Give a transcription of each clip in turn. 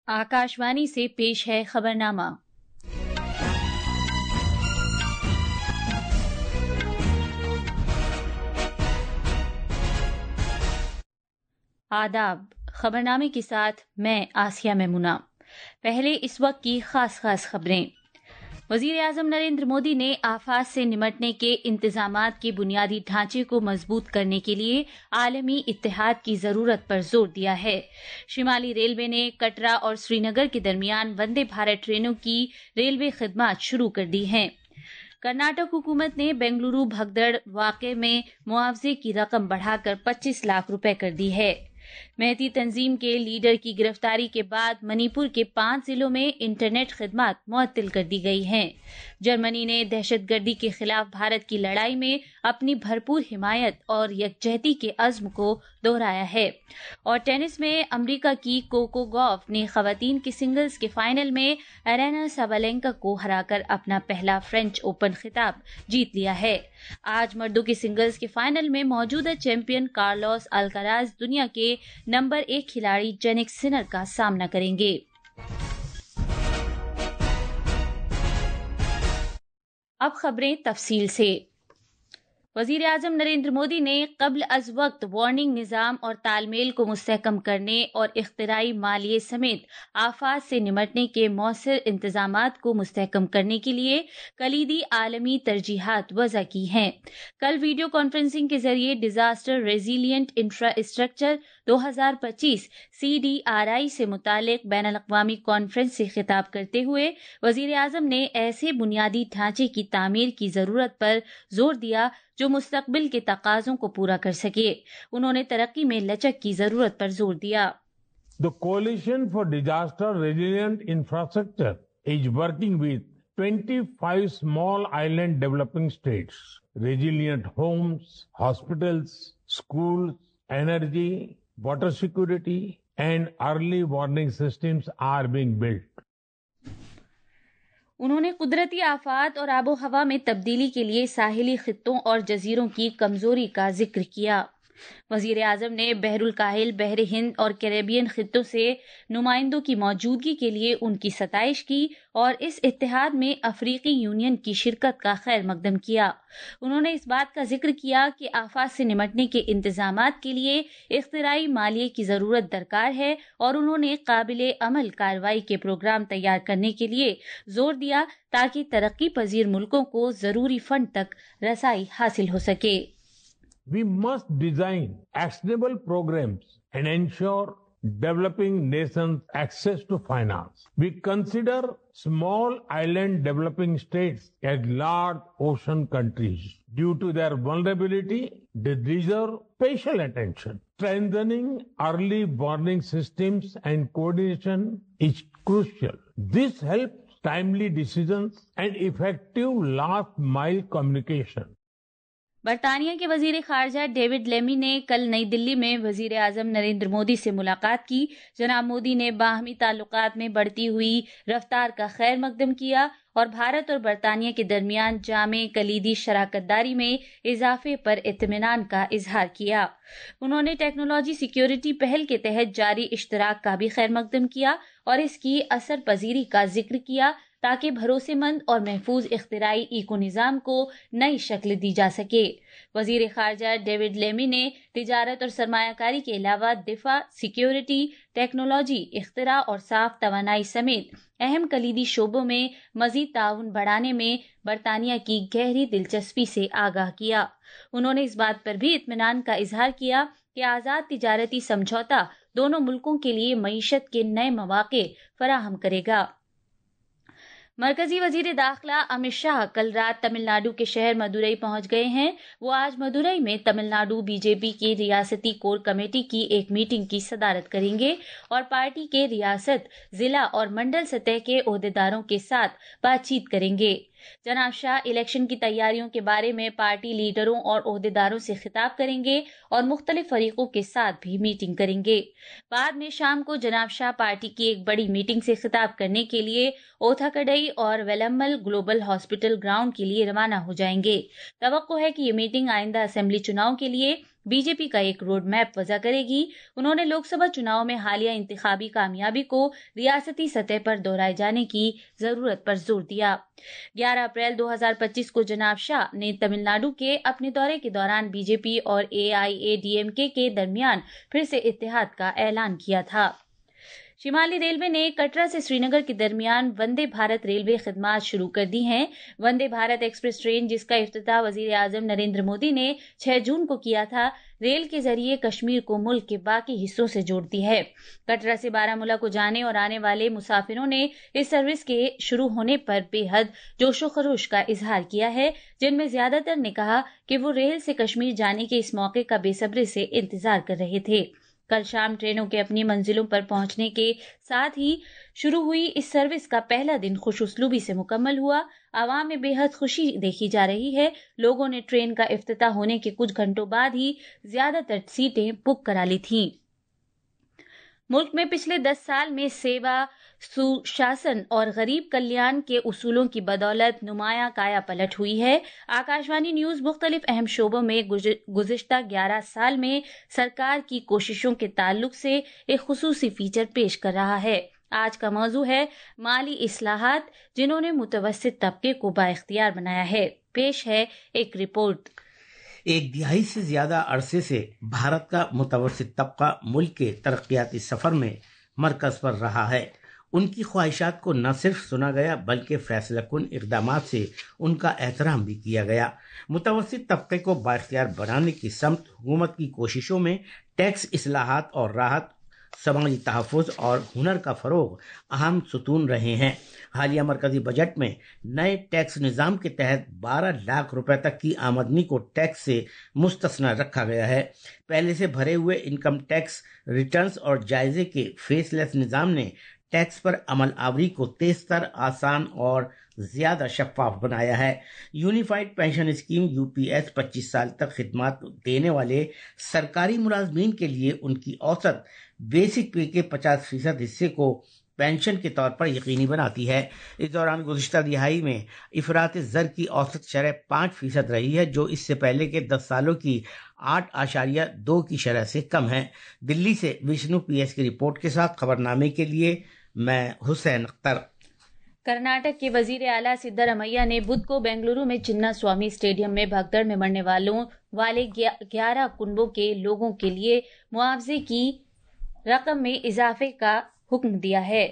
आकाशवाणी से पेश है खबरनामा। आदाब। खबरनामे के साथ मैं आसिया मेमुना। पहले इस वक्त की खास खबरें। वजीर आजम नरेंद्र मोदी ने आफात से निमटने के इंतजामात के बुनियादी ढांचे को मजबूत करने के लिए आलमी इत्तेहाद की जरूरत पर जोर दिया है। शिमाली रेलवे ने कटरा और श्रीनगर के दरमियान वंदे भारत ट्रेनों की रेलवे खिदमत शुरू कर दी हैं। कर्नाटक हुकूमत ने बेंगलुरु भगदड़ वाक़े में मुआवजे की रकम बढ़ाकर 25 लाख रुपए कर दी है। मेहती तंजीम के लीडर की गिरफ्तारी के बाद मणिपुर के 5 जिलों में इंटरनेट खिदमत मुअत्तल कर दी गई हैं। जर्मनी ने दहशतगर्दी के खिलाफ भारत की लड़ाई में अपनी भरपूर हिमायत और यकजहती के अज़्म को दोहराया है। और टेनिस में अमेरिका की कोको गॉफ ने खवातीन के सिंगल्स के फाइनल में एरेना साबालेंका को हराकर अपना पहला फ्रेंच ओपन खिताब जीत लिया है। आज मर्दों के सिंगल्स के फाइनल में मौजूदा चैंपियन कार्लोस अल्काराज दुनिया के नंबर 1 खिलाड़ी जेनिक सिनर का सामना करेंगे। अब खबरें तफसील से। वजीर आजम नरेंद्र मोदी ने कब्ल अज वक्त वार्निंग निज़ाम और तालमेल को मुस्तहकम करने और इख्तिराई मालिये समेत आफात से निमटने के मौसर इंतजामात को मुस्तहकम करने के लिए कलीदी आलमी तरजीहात वज़ा की हैं। कल वीडियो कॉन्फ्रेंसिंग के जरिए डिजास्टर रेजिलियंट इंफ्रास्ट्रक्चर 2025 CDRI से मुतालिक बैनुल-अक़वामी कॉन्फ्रेंस से खिताब करते हुए वजीर आजम ने ऐसे बुनियादी ढांचे की तामीर की जरूरत पर जोर दिया जो मुस्तकबिल के तकाज़ों को पूरा कर सके। उन्होंने तरक्की में लचक की जरूरत पर जोर दिया। The Coalition for Disaster Resilient Infrastructure is working with 25 small island developing states. Resilient homes, hospitals, schools, energy, water security, and early warning systems are being built. उन्होंने कुदरती आफात और आबो हवा में तब्दीली के लिए साहिली खित्तों और जजीरों की कमजोरी का जिक्र किया। वजीर आजम ने बहरुल काहिल, बहर हिंद और कैरेबियन खित्तों से नुमाइंदों की मौजूदगी के लिए उनकी सताइश की और इस इत्तेहाद में अफ्रीकी यूनियन की शिरकत का खैर मकदम किया। उन्होंने इस बात का जिक्र किया कि आफात से निमटने के इंतजामात के लिए इख्तिराई मालिये की जरूरत दरकार है और उन्होंने काबिले अमल कार्रवाई के प्रोग्राम तैयार करने के लिए जोर दिया ताकि तरक्की पजीर मुल्कों को जरूरी फंड तक रसाई हासिल हो सके। We must design actionable programs and ensure developing nations access to finance. We consider small island developing states as large ocean countries. Due to their vulnerability, they deserve special attention. Strengthening early warning systems and coordination is crucial. This helps timely decisions and effective last mile communication. बरतानिया के वजीर खारजा David lemme ने कल नई दिल्ली में वजीर आजम नरेंद्र मोदी से मुलाकात की। जनाब मोदी ने बाहमी ताल्लुकात में बढ़ती हुई रफ्तार का खैर मकदम किया और भारत और बरतानिया के दरमियान जामे कलीदी शराकतदारी में इजाफे पर इत्मीनान का इजहार किया। उन्होंने टेक्नोलॉजी सिक्योरिटी पहल के तहत जारी इश्तराक का भी खैर मकदम किया और इसकी असर पजीरी का जिक्र किया ताकि भरोसेमंद और महफूज इख्तिराई इको निज़ाम को नई शक्ल दी जा सके। वजीर खारजा डेविड लेमी ने तिजारत और सरमायाकारी के अलावा दिफा, सिक्योरिटी, टेक्नोलॉजी, इख्तिरा और साफ तवानाई समेत अहम कलीदी शोबों में मजीद ताउन बढ़ाने में बरतानिया की गहरी दिलचस्पी से आगाह किया। उन्होंने इस बात पर भी इत्मीनान का इजहार किया कि आज़ाद तिजारती समझौता दोनों मुल्कों के लिए मईशत के नए मौके फराहम करेगा। मरकजी वजीर दाखिला अमित शाह कल रात तमिलनाडु के शहर मदुरई पहुंच गए हैं। वो आज मदुरई में तमिलनाडु बीजेपी की रियासती कोर कमेटी की एक मीटिंग की सदारत करेंगे और पार्टी के रियासत, जिला और मंडल सतह के ओहदेदारों के साथ बातचीत करेंगे। जनाब शाह इलेक्शन की तैयारियों के बारे में पार्टी लीडरों और ओहदेदारों से खिताब करेंगे और मुख्तलिफ फरीकों के साथ भी मीटिंग करेंगे। बाद में शाम को जनाब शाह पार्टी की एक बड़ी मीटिंग से खिताब करने के लिए ओथाकड़ई और वेलम्मल ग्लोबल हॉस्पिटल ग्राउंड के लिए रवाना हो जाएंगे। तवक्को है कि ये मीटिंग आइंदा असेंबली चुनाव के लिए बीजेपी का एक रोड मैप वजह करेगी। उन्होंने लोकसभा चुनाव में हालिया इंतखाबी कामयाबी को रियासती सतह पर दोहराए जाने की जरूरत पर जोर दिया। 11 अप्रैल 2025 को जनाब शाह ने तमिलनाडु के अपने दौरे के दौरान बीजेपी और AIADMK के दरमियान फिर से इत्तेहाद का ऐलान किया था। शिमाली रेलवे ने कटरा से श्रीनगर के दरमियान वंदे भारत रेलवे खिदमात शुरू कर दी हैं। वंदे भारत एक्सप्रेस ट्रेन, जिसका इफ्तिताह वजीर आजम नरेंद्र मोदी ने 6 जून को किया था, रेल के जरिए कश्मीर को मुल्क के बाकी हिस्सों से जोड़ती है। कटरा से बारामूला को जाने और आने वाले मुसाफिरों ने इस सर्विस के शुरू होने पर बेहद जोशो खरोश का इजहार किया है, जिनमें ज्यादातर ने कहा कि वो रेल से कश्मीर जाने के इस मौके का बेसब्री से इंतजार कर रहे थे। कल शाम ट्रेनों के अपनी मंजिलों पर पहुंचने के साथ ही शुरू हुई इस सर्विस का पहला दिन खुशउस्लूबी से मुकम्मल हुआ। आवाम में बेहद खुशी देखी जा रही है। लोगों ने ट्रेन का इफ्तिताह होने के कुछ घंटों बाद ही ज्यादातर सीटें बुक करा ली थीं। मुल्क में पिछले 10 साल में सेवा, सुशासन और गरीब कल्याण के उसूलों की बदौलत नुमाया काया पलट हुई है। आकाशवाणी न्यूज मुख्तलिफ अहम शोबों में गुज़िश्ता 11 साल में सरकार की कोशिशों के ताल्लुक से एक खुसूसी फीचर पेश कर रहा है। आज का मौजू है माली इस्लाहात, जिन्होंने मुतवस्सित तबके को बाइख्तियार बनाया है। पेश है एक रिपोर्ट। एक दिहाई से ज्यादा अरसे से भारत का मुतवस्सित तबका मुल्क के तरक्याती सफर में मरकज पर रहा है। उनकी ख्वाहिशात को न सिर्फ सुना गया बल्कि फैसलाकुन इक़दामात से उनका एहतराम भी किया गया। मुतवस्सित तबके को बाइख्तियार बनाने की समत हुकूमत की कोशिशों में टैक्स इस्लाहात और राहत, समाजी तहफ़्फ़ुज़ और हुनर का फ़रोग़ अहम सुतून रहे हैं। हालिया मरकजी बजट में नए टैक्स निज़ाम के तहत 12 लाख रुपए तक की आमदनी को टैक्स से मुस्तस्ना रखा गया है। पहले से भरे हुए इनकम टैक्स रिटर्न्स और जायजे के फेसलेस निज़ाम ने टैक्स पर अमल आवरी को तेज़तर, आसान और ज़्यादा शफाफ बनाया है। यूनिफाइड पेंशन स्कीम UPS 25 साल तक खिदमत देने वाले सरकारी मुलाजमीन के लिए उनकी औसत बेसिक पे के 50% हिस्से को पेंशन के तौर पर यकीनी बनाती है। इस दौरान गुज़िश्ता दिहाई में इफरात ज़र की औसत शरह 5% रही है, जो इससे पहले के 10 सालों की 8.2 की शरह से कम है। दिल्ली से विष्णु PS की रिपोर्ट के साथ खबरनामे के लिए मैं हुसैन अख्तर। कर्नाटक के वजीर आला सिद्धरमैया ने बुध को बेंगलुरु में चिन्ना स्वामी स्टेडियम में भगदड़ में मरने वाले 11 कुनबों के लोगों के लिए मुआवजे की रकम में इजाफे का हुक्म दिया है।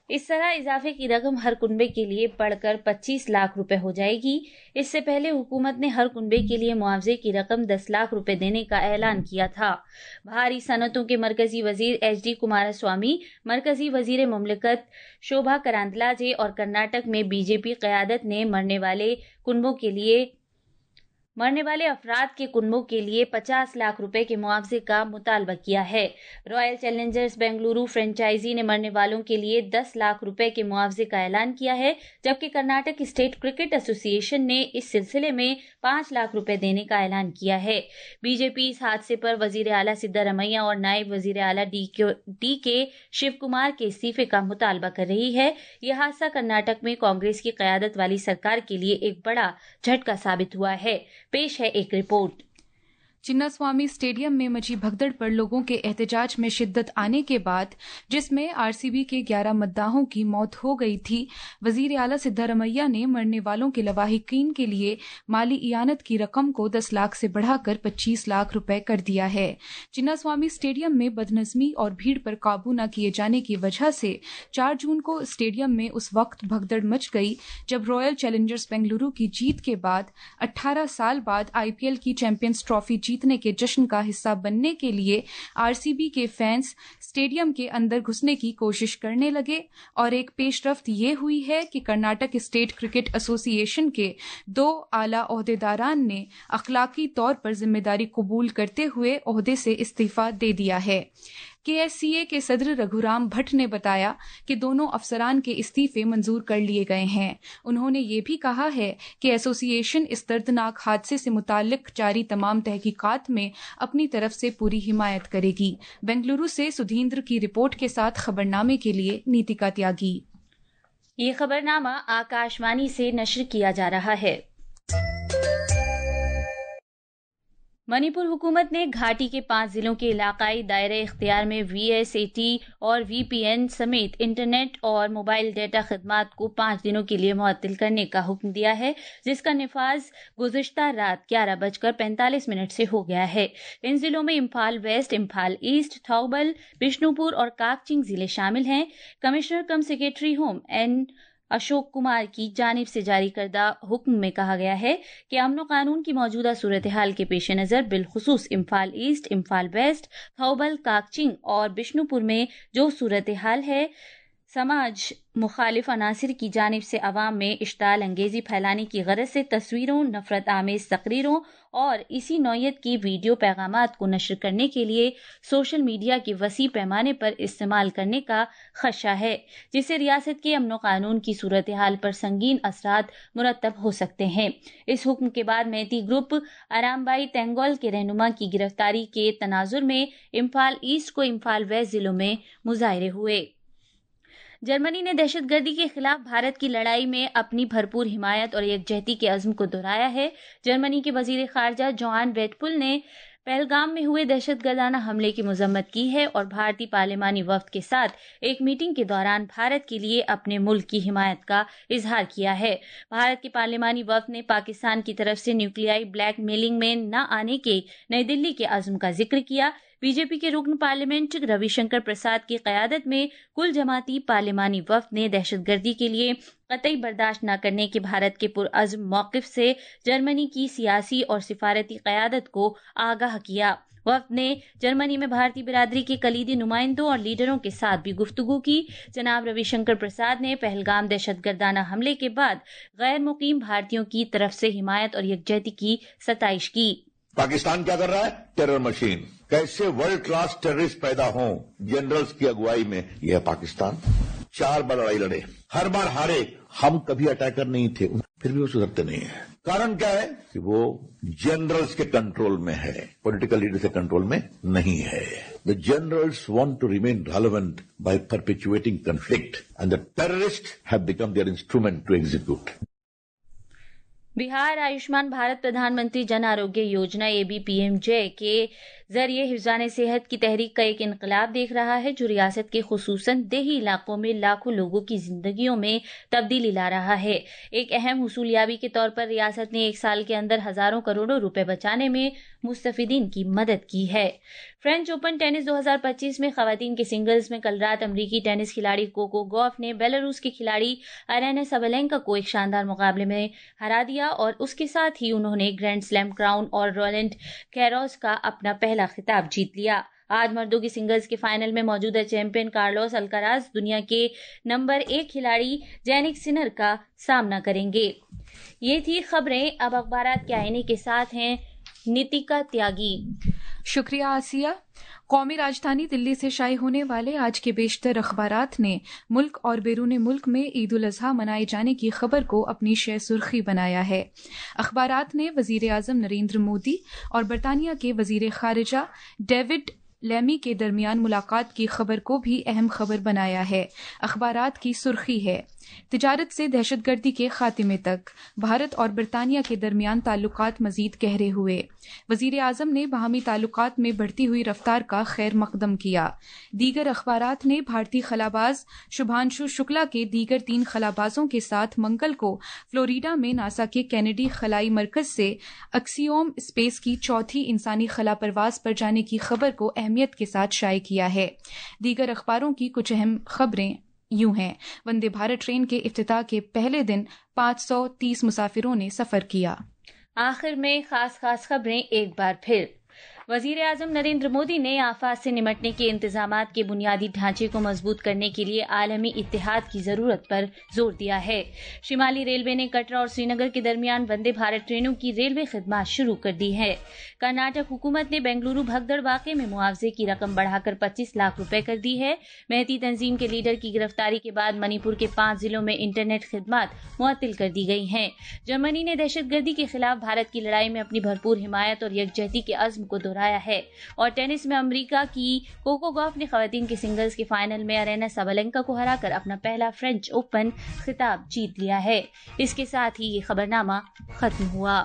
इस तरह इजाफे की रकम हर कुनबे के लिए बढ़कर 25 लाख रुपए हो जाएगी। इससे पहले हुकूमत ने हर कुनबे के लिए मुआवजे की रकम 10 लाख रुपए देने का ऐलान किया था। भारी सनतों के मरकजी वजीर HD कुमारस्वामी, मरकजी वजीर मुमलिकत शोभा करांतलाजे और कर्नाटक में BJP क़यादत ने मरने वाले अफराद के कुनबों के लिए 50 लाख रुपए के मुआवजे का मुतालबा किया है। रॉयल चैलेंजर्स बेंगलुरु फ्रेंचाइजी ने मरने वालों के लिए 10 लाख रुपए के मुआवजे का ऐलान किया है, जबकि कर्नाटक स्टेट क्रिकेट एसोसिएशन ने इस सिलसिले में 5 लाख रुपए देने का ऐलान किया है। बीजेपी इस हादसे पर वजीर आला सिद्धरमैया और नायब वजीर आला DK शिव कुमार के इस्तीफे का मुतालबा कर रही है। यह हादसा कर्नाटक में कांग्रेस की क़यादत वाली सरकार के लिए एक बड़ा झटका साबित हुआ है। पेश है एक रिपोर्ट। चिन्नास्वामी स्टेडियम में मची भगदड़ पर लोगों के एहतजाज में शिद्दत आने के बाद, जिसमें RCB के 11 मद्दाहों की मौत हो गई थी, वजीर आला सिद्धरमैया ने मरने वालों के लवाहिकीन के लिए माली इयानत की रकम को 10 लाख से बढ़ाकर 25 लाख रुपए कर दिया है। चिन्नास्वामी स्टेडियम में बदनज़मी और भीड़ पर काबू न किए जाने की वजह से 4 जून को स्टेडियम में उस वक्त भगदड़ मच गई जब रॉयल चैलेंजर्स बेंगलुरु की जीत के बाद 18 साल बाद IPL की चैंपियंस ट्रॉफी जीतने के जश्न का हिस्सा बनने के लिए RCB के फैंस स्टेडियम के अंदर घुसने की कोशिश करने लगे और एक पेशरफ्त ये हुई है कि कर्नाटक स्टेट क्रिकेट एसोसिएशन के 2 आला ओहदेदारान ने अखलाकी तौर पर जिम्मेदारी कबूल करते हुए ओहदे से इस्तीफा दे दिया है। KSCA के सदर रघुराम भट्ट ने बताया कि दोनों अफसरान के इस्तीफे मंजूर कर लिए गए हैं। उन्होंने ये भी कहा है कि एसोसिएशन इस दर्दनाक हादसे से मुताल्लिक जारी तमाम तहकीकात में अपनी तरफ से पूरी हिमायत करेगी। बेंगलुरु से सुधींद्र की रिपोर्ट के साथ खबरनामे के लिए नीतिका त्यागी। ये खबरनामा आकाशवाणी से नश्र किया जा रहा है। منی پور حکومت نے گھاٹی کے 5 ضلعوں کے علاقائی دائرہ اختیار میں VSAT اور VPN سمیت انٹرنیٹ اور موبائل ڈیٹا خدمات کو 5 دنوں کے لیے معطل کرنے کا حکم دیا ہے، جس کا نفاذ گزشتہ رات 11:45 سے ہو گیا ہے۔ ان ضلعوں میں امپھال ویسٹ، امپھال ایسٹ، تھوبل، بشنو پور اور کاکچنگ ضلع شامل ہیں۔ کمشنر کم سیکریٹری ہوم اشوک کمار کی جانب سے جاری کردہ حکم میں کہا گیا ہے کہ امن و قانون کی موجودہ صورتحال کے پیش نظر بالخصوص امپھال ایسٹ، امپھال ویسٹ، تھوبل، کاکچنگ اور بشنو پور میں جو صورتحال ہے، سماج مخالف عناصر کی جانب سے عوام میں اشتعال انگیزی پھیلانے کی غرض سے تصویروں، نفرت آمیز تقریروں اور اسی نوعیت کی ویڈیو پیغامات کو نشر کرنے کے لیے سوشل میڈیا کے وسیع پیمانے پر استعمال کرنے کا خدشہ ہے، جس سے ریاست کے امن و قانون کی صورتحال پر سنگین اثرات مرتب ہو سکتے ہیں۔ اس حکم کے بعد میتی گروپ آرام بائی تینگول کے رہنما کی گرفتاری کے تناظر میں امپھال ایسٹ کو امپھال ویسٹ ضلعوں میں مظاہرے ہوئے۔ جرمنی نے دہشت گردی کے خلاف بھارت کی لڑائی میں اپنی بھرپور حمایت اور یکجہتی کے عزم کو دہرایا ہے۔ جرمنی کے وزیر خارجہ جوہان ویٹپل نے پہلگام میں ہوئے دہشت گردانہ حملے کی مذمت کی ہے اور بھارتی پارلیمانی وفد کے ساتھ ایک میٹنگ کے دوران بھارت کے لیے اپنے ملک کی حمایت کا اظہار کیا ہے۔ بھارت کے پارلیمانی وفد نے پاکستان کی طرف سے نیوکلیائی بلیک میلنگ میں نہ آنے کے نئی دلی کے عزم کا ذکر کیا۔ بی جے پی کے رکن پارلیمنٹ روی شنکر پرساد کی قیادت میں کل جماعتی پارلیمانی وفد نے دہشت گردی کے لیے قطعی برداشت نہ کرنے کے بھارت کے پرعزم موقف سے جرمنی کی سیاسی اور سفارتی قیادت کو آگاہ کیا۔ وفد نے جرمنی میں بھارتی برادری کے کلیدی نمائندوں اور لیڈروں کے ساتھ بھی گفتگو کی۔ جناب روی شنکر پرساد نے پہلگام دہشت گردانہ حملے کے بعد غیر مقیم بھارتیوں کی طرف سے حمایت اور یکجہتی کی ستائش کی۔ پاکستان کیا کر رہا ہے؟ Terror machine. کیسے ورلڈ کلاس ٹیررسٹ پیدا ہوں جنرلز کی اگوائی میں، یہ ہے پاکستان۔ 4 بار لڑائی لڑے، ہر بار ہارے۔ ہم کبھی اٹیکر نہیں تھے، پھر بھی وہ سدھرتے نہیں ہیں۔ کارن کیا ہے کہ وہ جنرلز کے کنٹرول میں ہے، پولیٹیکل لیڈر کے کنٹرول میں نہیں ہے۔ The generals want to remain relevant by perpetuating conflict and the terrorists have become their instrument to execute۔ بہار آیوشمان بھارت پردھان منتری جن آروگیہ یوجنا ABPMJ کے ذریعے حفظان صحت کی تحریک کا ایک انقلاب دیکھ رہا ہے، جو ریاست کے خصوصاً دیہی علاقوں میں لاکھوں لوگوں کی زندگیوں میں تبدیلی لا رہا ہے۔ ایک اہم حصولیابی کے طور پر ریاست نے 1 سال کے اندر ہزاروں کروڑوں روپے بچانے میں مستفیدین کی مدد کی ہے۔ فرینچ اوپن ٹینس 2025 میں خواتین کے سنگلز میں کل رات امریکی ٹینس کھلاڑی کوکو گوف نے بیلاروس کے کھلاڑی ارینا سابالینکا کو ایک شاندار مقابلے میں ہرا دیا اور اس کے ساتھ ہی انہوں نے گرینڈ سلیم کراؤن اور رولینڈ گیروس کا اپنا پہلا خطاب جیت لیا۔ آج مردوں کی سنگلز کے فائنل میں موجودہ چیمپئن کارلوس الکراز دنیا کے نمبر 1 کھلاڑی جینک سنر کا سامنا کریں گے۔ یہ تھی خبریں۔ اب اخبارات کے آئینے کے ساتھ ہیں نیتیکا تیاگی۔ شکریہ آسیہ۔ قومی راجدھانی دلی سے شائع ہونے والے آج کے بیشتر اخبارات نے ملک اور بیرون ملک میں عید الاضحیٰ منائے جانے کی خبر کو اپنی شہ سرخی بنایا ہے۔ اخبارات نے وزیر اعظم نریندر مودی اور برطانیہ کے وزیر خارجہ ڈیوڈ لیمی کے درمیان ملاقات کی خبر کو بھی اہم خبر بنایا ہے۔ اخبارات کی سرخی ہے: تجارت سے دہشت گردی کے خاتمے تک، بھارت اور برطانیہ کے درمیان تعلقات مزید گہرے ہوئے، وزیر اعظم نے باہمی تعلقات میں بڑھتی ہوئی رفتار کا خیر مقدم کیا۔ دیگر اخبارات نے بھارتی خلاباز شبھانشو شکلا کے دیگر 3 خلابازوں کے ساتھ منگل کو فلوریڈا میں ناسا کے کینیڈی خلائی مرکز سے اکسیوم اسپیس کی 4تھی انسانی خلا پرواز پر جانے کی خبر کو اہمیت کے ساتھ شائع کیا ہے۔ دیگر اخباروں کی کچھ اہم خبریں یوں ہیں: وندے بھارت ٹرین کے افتتاح کے پہلے دن 530 مسافروں نے سفر کیا۔ آخر میں خاص خبریں ایک بار پھر۔ وزیر اعظم نریندر مودی نے آفات سے نمٹنے کے انتظامات کے بنیادی ڈھانچے کو مضبوط کرنے کے لیے عالمی اتحاد کی ضرورت پر زور دیا ہے۔ شمالی ریلوے نے کٹرا اور سری نگر کے درمیان وندے بھارت ٹرینوں کی ریلوے خدمات شروع کر دی ہے۔ کرناٹک حکومت نے بنگلورو بھگدڑ واقعے میں معاوضے کی رقم بڑھا کر 25 لاکھ روپے کر دی ہے۔ میتی تنظیم کے لیڈر کی گرفتاری کے بعد منی پور کے 5 ضلعوں میں انٹرنیٹ خدمات معطل کر دی گئی ہیں۔ جرمنی نے دہشت گردی کے خلاف بھارت کی لڑائی میں اپنی بھرپور حمایت اور یکجہتی کے عزم کو دہرایا ہے۔ اور ٹینس میں امریکہ کی کوکو گوف نے خواتین کے سنگلز کے فائنل میں ارینا سابالینکا کو ہرا کر اپنا پہلا فرینچ اوپن خطاب جیت لیا ہے۔ اس کے ساتھ ہی یہ خبرنامہ ختم ہوا۔